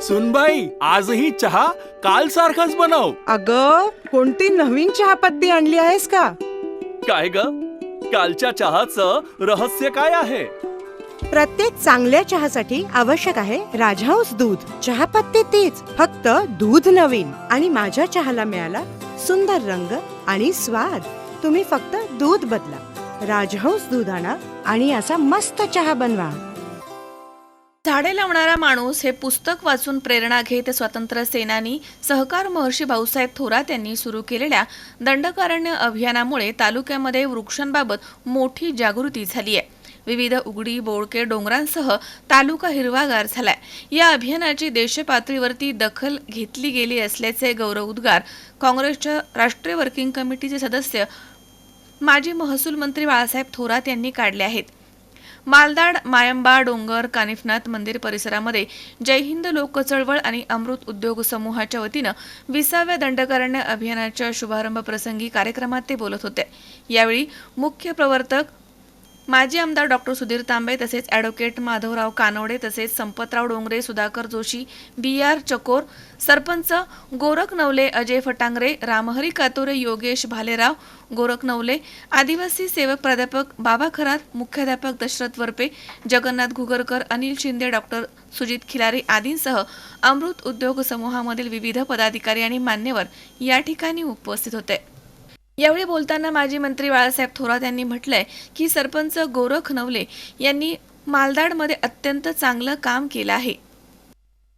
सुनबाई, आजही चहा काल सारखाच बनव. अगं, कोणती नवीन चहापत्ती आणली आहेस का? काय ग, कालच्या चहाचं रहस्य काय आहे? प्रत्येक चांगल्या चहासाठी आवश्यक आहे राजहंस दूध. चहापत्ती तीच, फक्त दूध नवीन. आणि माझ्या चहाला मिळाला सुंदर रंग आणि स्वाद. तुम्ही फक्त दूध बदला, राजहंस दूध आणा आणि असा मस्त चहा बनवा. झाडे लावणारा माणूस हे पुस्तक वाचून प्रेरणा घेत स्वातंत्र्य सेनानी सहकार महर्षी भाऊसाहेब थोरात यांनी सुरू केलेल्या दंडकारण्य अभियानामुळे तालुक्यामध्ये वृक्षांबाबत मोठी जागृती झाली आहे. विविध उघडी बोळके डोंगरांसह तालुका हिरवागार झालाय. या अभियानाची देशपातळीवरती दखल घेतली गेली असल्याचे गौरवोद्गार काँग्रेसच्या राष्ट्रीय वर्किंग कमिटीचे सदस्य माजी महसूल मंत्री बाळासाहेब थोरात यांनी काढले आहेत. मालदाड, मायंबा, डोंगर, कानिफनाथ मंदिर परिसरामध्ये जय हिंद लोक चळवळ आणि अमृत उद्योग समूहाच्या वतीनं 20व्या दंडकारण्य अभियानाच्या शुभारंभ प्रसंगी कार्यक्रमात ते बोलत होते. यावेळी मुख्य प्रवर्तक माजी आमदार डॉक्टर सुधीर तांबे तसेच ॲडव्होकेट माधवराव कानवडे तसेच संपतराव डोंगरे, सुधाकर जोशी, BR चकोर, सरपंच गोरख नवले, अजय फटांगरे, रामहरी कातोरे, योगेश भालेराव, गोरख नवले, आदिवासी सेवक प्राध्यापक बाबा खरात, मुख्याध्यापक दशरथ वरपे, जगन्नाथ घुगरकर, अनिल शिंदे, डॉक्टर सुजित खिलारी आदींसह अमृत उद्योग समूहामधील विविध पदाधिकारी आणि मान्यवर या ठिकाणी उपस्थित होते. यावेळी बोलताना माजी मंत्री बाळासाहेब थोरात यांनी म्हटलंय की सरपंच गोरख नवले यांनी मालदाडमध्ये अत्यंत चांगलं काम केलं आहे.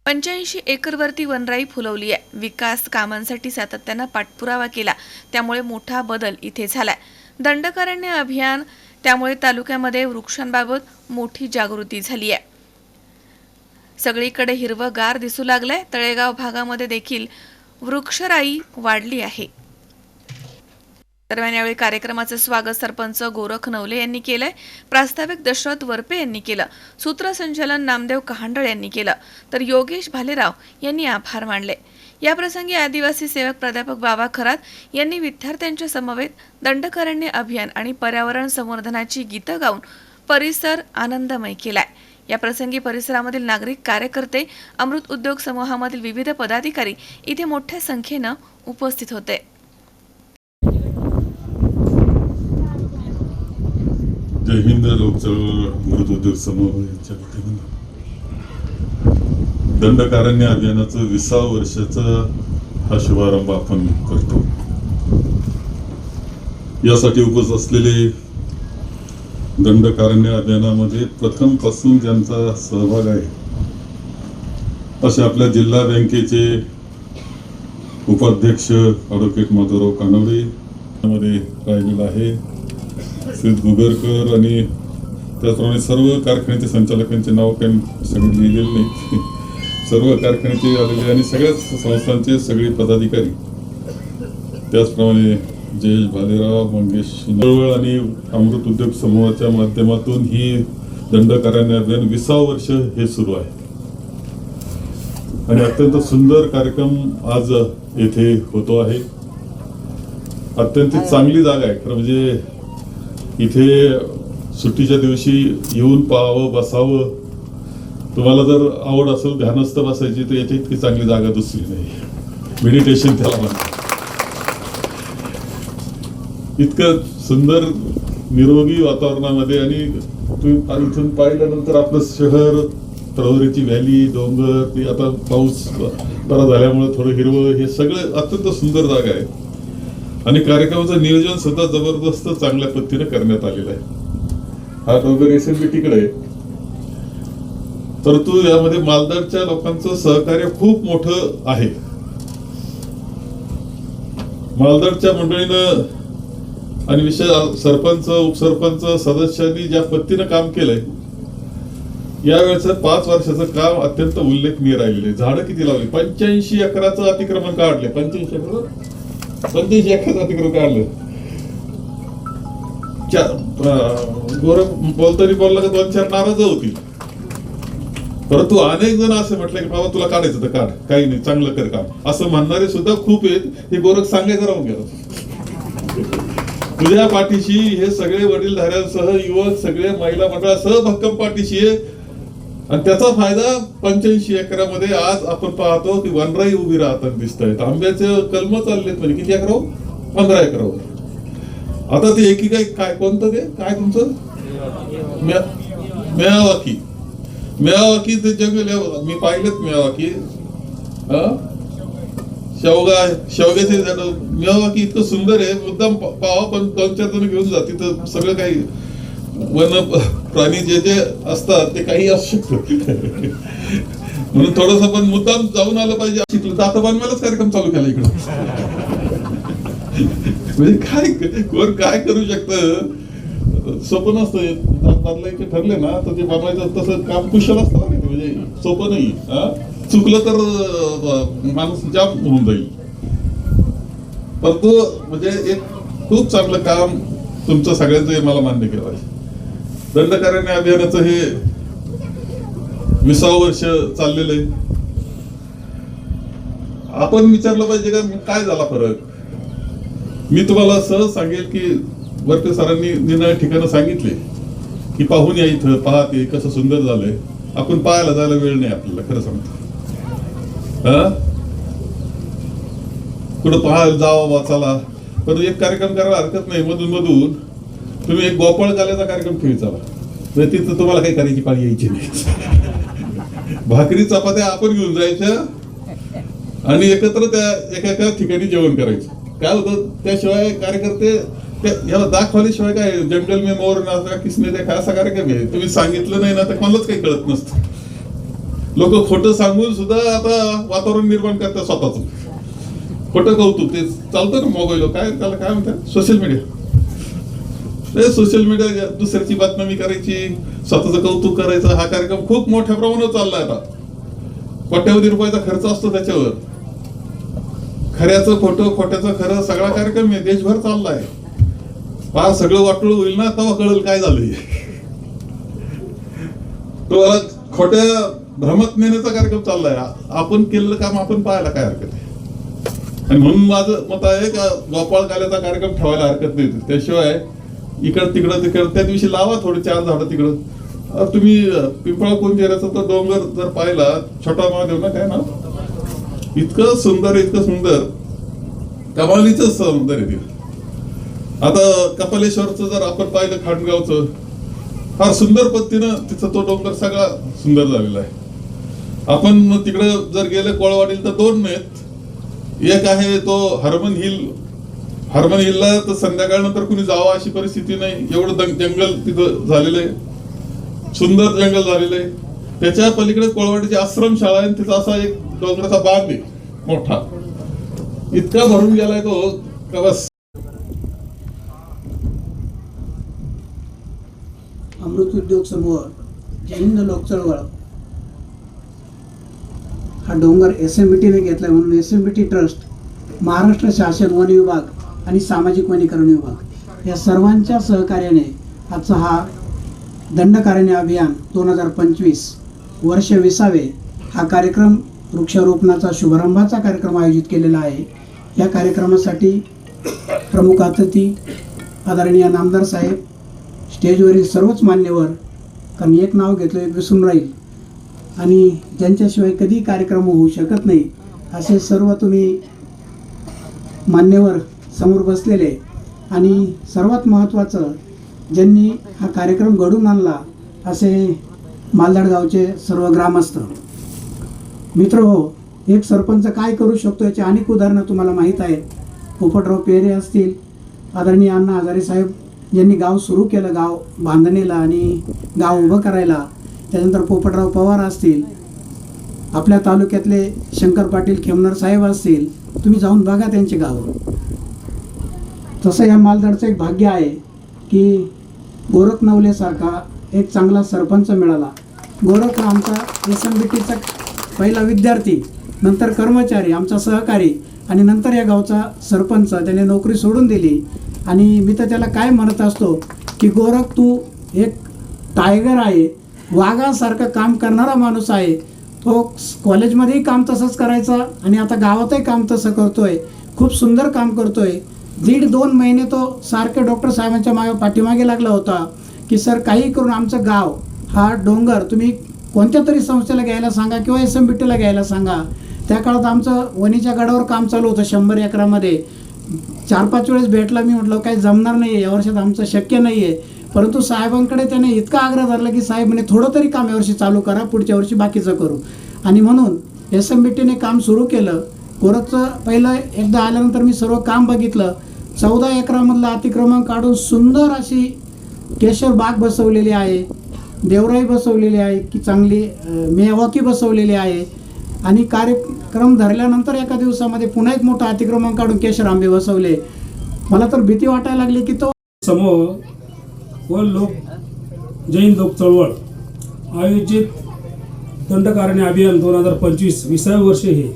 85 एकरवरती वनराई फुलवली आहे. विकास कामांसाठी सातत्यानं पाठपुरावा केला, त्यामुळे मोठा बदल इथे झालाय. दंडकारण्य अभियान त्यामुळे तालुक्यामध्ये वृक्षांबाबत मोठी जागृती झाली आहे. सगळीकडे हिरवंगार दिसू लागलंय. तळेगाव भागामध्ये देखील वृक्षराई वाढली आहे. दरम्यान यावेळी कार्यक्रमाचं स्वागत सरपंच गोरख नवले यांनी केलंय. प्रास्ताविक दशरथ वरपे यांनी केलं. सूत्रसंचालन नामदेव कहांडळ यांनी केलं, तर योगेश भालेराव यांनी आभार मानले. या प्रसंगी आदिवासी सेवक प्राध्यापक बाबा खरात यांनी विद्यार्थ्यांच्या समवेत दंडकारण्य अभियान आणि पर्यावरण संवर्धनाची गीतं गाऊन परिसर आनंदमय केलाय. या प्रसंगी परिसरामधील नागरिक, कार्यकर्ते, अमृत उद्योग समूहामधील विविध पदाधिकारी इथे मोठ्या संख्येनं उपस्थित होते. जय हिंद लोक चळवळ अमृत उद्योग समूह यांच्या वतीनं दंडकारण्य अभियानाचं 20व्या वर्षाचा हा शुभारंभ आपण करतो. यासाठी उपस्थित असलेले दंडकारण्य अभियानामध्ये प्रथम पासून ज्यांचा सहभाग आहे असे आपल्या जिल्हा बँकेचे उपाध्यक्ष ॲडव्होकेट माधवराव कानवडे मध्ये राहिलेला आहे, श्री गुगरकर आणि त्याचप्रमाणे सर्व कारखान्याचे संचालकांचे नाव काही सगळे लिहिलेले नाही, सर्व कारखान्याचे आलेले आणि सगळ्याच संस्थांचे सगळे पदाधिकारी, त्याचप्रमाणे जयेश भालेराव, मंगेश चळवळ आणि अमृत उद्योग समूहाच्या माध्यमातून ही दंडकारण्य अभियान 20वं वर्ष हे सुरू आहे. आणि अत्यंत सुंदर कार्यक्रम आज येथे होतो आहे. अत्यंत चांगली जागा आहे खरं म्हणजे. इथे सुट्टीच्या दिवशी येऊन पाहावं, बसावं, तुम्हाला जर आवड असेल ध्यानस्थ बसायची तर याची इतकी चांगली जागा दुसरी नाही. मेडिटेशन त्याला म्हणतात. इतकं सुंदर निरोगी वातावरणामध्ये आणि इथून पाहिल्यानंतर आपलं शहर, प्रवरीची व्हॅली, डोंगर, ती आता पाऊस बरा झाल्यामुळे थोडं हिरवं, हे सगळं अत्यंत सुंदर जागा आहे. आणि कार्यक्रमाचं नियोजन सुद्धा जबरदस्त चांगल्या पद्धतीने करण्यात आलेलं आहे. हा डोंगर SMB तिकडे आहे, परंतु यामध्ये मालदाडच्या लोकांचं सहकार्य खूप मोठं आहे. मालदाडच्या मंडळीनं आणि विशेष सरपंच, उपसरपंच, सदस्यांनी ज्या पद्धतीनं काम केलंय, यावेळेचं 5 वर्षाचं काम अत्यंत उल्लेखनीय राहिलेलं आहे. झाडं किती लावली? 85 एकराचं अतिक्रमण काढले. 85 एकराचं अतिक्रमण काढलं. गोरख बोलताना बोलला का 2-4 नाराज होती, परंतु अनेक जण असे म्हटले की बाबा तुला काढायचं तर काढ, काही नाही, चांगलं कर काम, असं म्हणणारे सुद्धा खूप आहेत. हे गोरख सांगायचं राहून गेलं. तुझ्या पाठीशी हे सगळे वडीलधाऱ्यांसह युवक, सगळे महिला मंडळासह भक्कम पाठीशी आहे. आणि त्याचा फायदा 85 एकरामध्ये आज आपण पाहतो की वनराई उभी राहतात दिसत आहेत. आंब्याचे कलम चाललेत म्हणजे किती एकरावर? 15 एकरावर. आता ते एकीका काय कोणतं ते काय तुमचं मेवाकी ते जंगल मी पाहिलेत मेवाकी. शेवग्याचे झाड मेवाकी इतकं सुंदर आहे. मुद्दाम पावा पण 2-4 जण घेऊन जा. तिथं सगळं काही वन प्राणी जे जे असतात ते काही असू शकतं. म्हणून थोडस पण मुद्दाम जाऊन आलं पाहिजे. शिकलं तर आता बनवायलाच कार्यक्रम चालू केला इकडं. म्हणजे काय कोण काय करू शकतं सोपं नसतं. इथे ठरले ना तर ते बनवायचं तसं काम कुशल असतं. म्हणजे सोपं नाही. चुकलं तर माणूस जाम होऊन जाईल. परंतु म्हणजे एक खूप चांगलं काम तुमचं सगळ्यांचं मला मान्य केलं पाहिजे. दंडकारण्य अभियानाचं हे 20वे वर्ष चाललेलं आहे. आपण विचारलं पाहिजे का काय झाला फरक. मी तुम्हाला सहज सांगेल की वरते सरांनी निरनिराळ्या ठिकाणं सांगितले की पाहून या इथं पहा ते कसं सुंदर झालंय. आपण पाहायला जायला वेळ नाही आपल्याला खरं सांगतो. कुठं पाहायला जावं वाचायला. पण एक कार्यक्रम करायला हरकत नाही. मधून मधून तुम्ही एक गोपाळ काल्याचा कार्यक्रम ठेवायचा. तिथं तुम्हाला काही करायची पाळी यायची नाही. भाकरी चपात्या आपण घेऊन जायच्या आणि एकत्र त्या एका ठिकाणी जेवण करायचं. काय होतं त्याशिवाय कार्यकर्ते याला दाखवल्याशिवाय काय जंगल में मोर नाचा किसने देखा असा कार्यक्रम आहे. तुम्ही सांगितलं नाही ना तर कोणालाच काही कळत नसतं. लोक खोटं सांगून सुद्धा आता वातावरण निर्माण करतात स्वतःच. खोटं कौतुक ते चालतं ना मोबाईलवर. काय त्याला काय म्हणतात सोशल मीडिया. ते सोशल मीडिया दुसऱ्याची बातमी करायची स्वतःचं कौतुक करायचं. हा कार्यक्रम खूप मोठ्या प्रमाणात चाललाय. आता कोट्यावधी रुपयाचा खर्च असतो त्याच्यावर. खऱ्याचं खोटं खोट्याचं खरं सगळा कार्यक्रम आहे देशभर चाललाय. फार सगळं वाटोळ होईल ना तेव्हा कळेल काय झालंय. तुम्हाला खोट्या भ्रमत नेण्याचा कार्यक्रम चाललाय. आपण केलेलं काम आपण पाहायला काय हरकत आहे. आणि म्हणून माझं मत आहे का गोपाळ काल्याचा कार्यक्रम ठेवायला हरकत नाही. त्याशिवाय इकडं तिकडं त्या दिवशी लावा थोडी 4 झाडं तिकडं. तुम्ही पिंपळा कोंजेऱ्याचा तो डोंगर जर पाहिला छोटा महादेव ना काय ना इतकं सुंदर कमालीच सुंदर आहे तिथं. आता कपालेश्वरचं जर आपण पाहिलं खांडगावचं फार सुंदर पद्धतीनं तिथं तो डोंगर सगळा सुंदर झालेला आहे. आपण तिकडं जर गेले कोळवाडीला तर 2 आहेत. एक आहे तो हरमन हिलला तर संध्याकाळनंतर कुणी जावं अशी परिस्थिती नाही. एवढं जंगल तिथं झालेलं आहे. सुंदर जंगल झालेलं आहे. त्याच्या पलीकडे कोळवाडीची आश्रमशाळा आहे. तिचा असा एक डोंगराचा बाग आहे मोठा. इतका भरून गेलाय तो का बस. अमृत उद्योग समूह जैन लोक चळवळ हा डोंगर SMBTने घेतलाय. म्हणून SMBT ट्रस्ट, महाराष्ट्र शासन वन विभाग आणि सामाजिक वनीकरण विभाग या सर्वांच्या सहकार्याने आजचा हा दंडकारण्य अभियान 2025 वर्ष 20वे हा कार्यक्रम वृक्षारोपणाचा शुभारंभाचा कार्यक्रम आयोजित केलेला आहे. या कार्यक्रमासाठी प्रमुख अतिथी आदरणीय नामदार साहेब, स्टेजवरील सर्वच मान्यवर, कारण एक नाव घेतलं एक विसरून राहील आणि ज्यांच्याशिवाय कधी कार्यक्रम होऊ शकत नाही असे सर्व तुम्ही मान्यवर समोर बसलेले आणि सर्वात महत्त्वाचं ज्यांनी हा कार्यक्रम घडवून आणला असे मालदाड गावचे सर्व ग्रामस्थ मित्र. हो, एक सरपंच काय करू शकतो याची अनेक उदाहरणं तुम्हाला माहीत आहेत. पोपटराव पेरे असतील, आदरणीय अण्णा हजारे साहेब ज्यांनी गाव सुरू केलं, गाव बांधणीला आणि गाव उभं करायला. त्यानंतर पोपटराव पवार असतील, आपल्या तालुक्यातले शंकर पाटील खेमनर साहेब असतील. तुम्ही जाऊन बघा त्यांचे गाव. तसं या मालदाडचं एक भाग्य आहे की गोरख नवलेसारखा एक चांगला सरपंच मिळाला. गोरख हा आमचा SMBTचा पहिला विद्यार्थी, नंतर कर्मचारी, आमचा सहकारी आणि नंतर या गावचा सरपंच. त्याने नोकरी सोडून दिली आणि मी तर त्याला काय म्हणत असतो की गोरख तू एक टायगर आहे, वाघासारखं काम करणारा माणूस आहे. तो कॉलेजमध्येही काम तसंच करायचा आणि आता गावातही काम तसं करतोय. खूप सुंदर काम करतोय. 1.5-2 महिने तो सारखे डॉक्टर साहेबांच्या पाठीमागे लागला होता की सर काही करून आमचं गाव हा डोंगर तुम्ही कोणत्या तरी संस्थेला घ्यायला सांगा किंवा SMBTला घ्यायला सांगा. त्या काळात आमचं वणीच्या गडावर काम चालू होतं 100 एकरामध्ये. 4-5 वेळेस भेटला, मी म्हटलं काही जमणार नाही आहे, या वर्षात आमचं शक्य नाही आहे. परंतु साहेबांकडे त्याने इतका आग्रह धरला की साहेब म्हणे थोडं तरी काम यावर्षी चालू करा, पुढच्या वर्षी बाकीचं करू. आणि म्हणून SMBTने काम सुरू केलं. कोरतचं पहिलं एकदा आल्यानंतर मी सर्व काम बघितलं. 14 एकरामधला अतिक्रमण काढून सुंदर अशी केशर बाग बसवलेली आहे, देवराई बसवलेली आहे, की चांगली मेवाकी बसवलेली आहे. आणि कार्यक्रम धरल्यानंतर एका दिवसामध्ये पुन्हा एक मोठं अतिक्रमण काढून केशर आंबे बसवले. मला तर भीती वाटायला लागली की तो समूह व जैन लोक चळवळ आयोजित दंडकारण्य अभियान 2025 20व्या वर्षे हे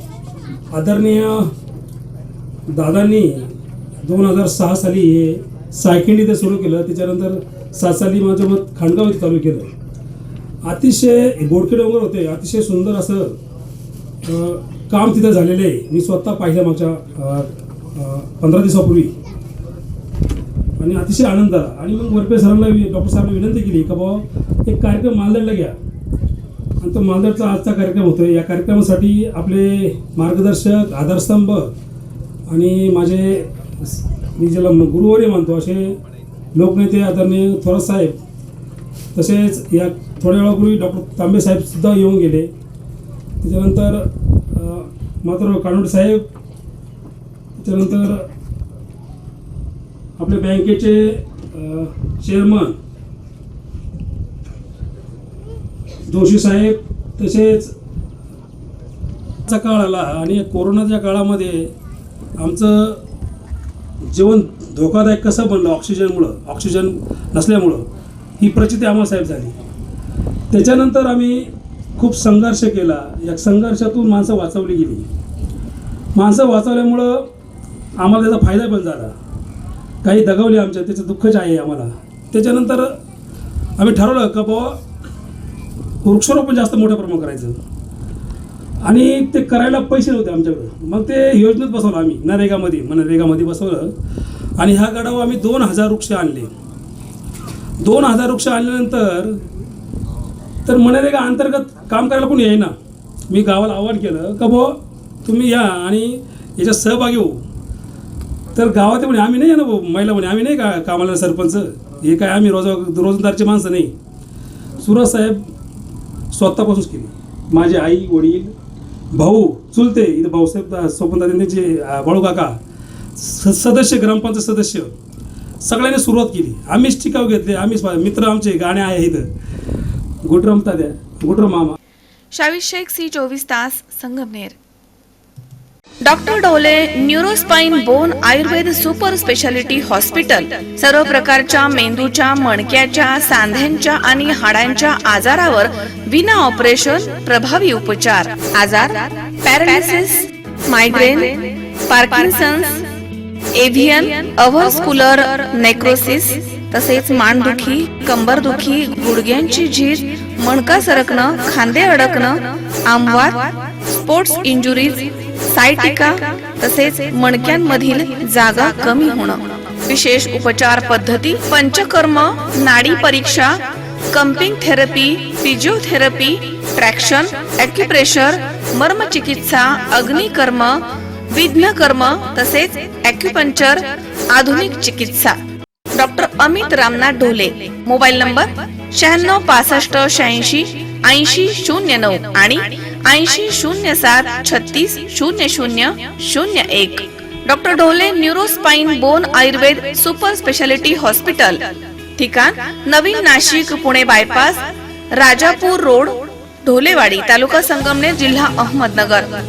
आदरणीय दादांनी 2006 साली हे सायखिंडी इथे सुरू केलं. त्याच्यानंतर 7 साली माझं मत खांडगाव इथे चालू केलं. अतिशय बोडके डोंगर होते, अतिशय सुंदर असं काम तिथं झालेलं आहे. मी स्वतः पाहिलं मागच्या 15 दिवसापूर्वी आणि अतिशय आनंद झाला. आणि मग वरपे सरांना डॉक्टर साहेबांना विनंती केली का बाबा एक कार्यक्रम मालदडला घ्या. आणि तो मालदडचा आजचा कार्यक्रम होतो. या कार्यक्रमासाठी आपले मार्गदर्शक, आधारस्तंभ आणि माझे मी ज्याला गुरुवर्य मानतो असे लोकनेते आदरणीय थोरात साहेब, तसेच या थोड्या वेळापूर्वी डॉक्टर तांबे साहेबसुद्धा येऊन गेले. त्याच्यानंतर मात्र कानोडे साहेब, त्याच्यानंतर आपल्या बँकेचे चेअरमन जोशी साहेब, तसेच चा काळ आला आणि कोरोनाच्या काळामध्ये आमचं जीवन धोकादायक कसं बनलं ऑक्सिजन नसल्यामुळं ही प्रचिती आम्हाला साहेब झाली. त्याच्यानंतर आम्ही खूप संघर्ष केला. या संघर्षातून माणसं वाचवली गेली. माणसं वाचवल्यामुळं आम्हाला त्याचा फायदा पण झाला. काही दगावले आमच्या, त्याचं दुःखच आहे आम्हाला. त्याच्यानंतर आम्ही ठरवलं का बाबा वृक्षारोपण जास्त मोठ्या प्रमाणात करायचं. आणि ते करायला पैसे नव्हते आमच्याकडं. मग ते योजनेत बसवलं आम्ही मनरेगामध्ये बसवलं. आणि ह्या गडावर आम्ही 2000 वृक्ष आणले. 2000 वृक्ष आणल्यानंतर तर मनरेगा अंतर्गत काम करायला कोणी येईना. मी गावाला आवाहन केलं का बुवा तुम्ही या आणि याच्यात सहभागी होऊ. तर गावात म्हणे आम्ही नाही आहे ना भाऊ, महिला म्हणे आम्ही नाही का कामाला सरपंच, हे काय आम्ही रोजंदारचे माणसं नाही. सुरज साहेब स्वतःपासूनच केली. माझे आई वडील भाऊ चुलते इथं भाऊसाहेब सोपंदार त्यांचे बाळू काका सदस्य, ग्रामपंचायत सदस्य सगळ्यांनी सुरुवात केली. आम्हीच टिकाव घेतले. आम्हीच मित्र आमचे गाणे आहे इथं गुटरम तात्या, गुटरम मामा. शावीर शेख, C24 तास, Sangamner. Doctor Dhole neurospine bone Ayurveda super speciality hospital सर्व प्रकारच्या मेंदूच्या, मणक्याच्या, सांध्यांच्या आणि हाडांच्या आजारावर विना ऑपरेशन प्रभावी उपचार. आजार पॅरालिसिस, मायग्रेन, पार्किन्सन्स, एव्हियन, अव्हस्क्युलर नेक्रोसिस, तसेच मानदुखी, कंबरदुखी, गुडघ्यांची झीज, मणका सरकणं, खांदे अडकणं, आमवात, स्पोर्ट्स इंजुरीज, सायटिका, तसेच मणक्यांमधील जागा कमी होणं. विशेष उपचार पद्धती पंचकर्म, नाडी परीक्षा, cupping therapy, physiotherapy, traction, acupressure, मर्मचिकित्सा, अग्निकर्म, विघ्नकर्म, तसेच ॲक्युपंक्चर, आधुनिक चिकित्सा. Doctor Amit Ramnath Dhole. Mobile number 96 65 86 80 09 आणि 80 07 36 00 01. Doctor Dhole neurospine bone Ayurveda super speciality hospital. ठिकाण नवीन नाशिक पुणे बायपास, राजापूर रोड, ढोलेवाडी, तालुका संगमनेर, जिल्हा अहमदनगर.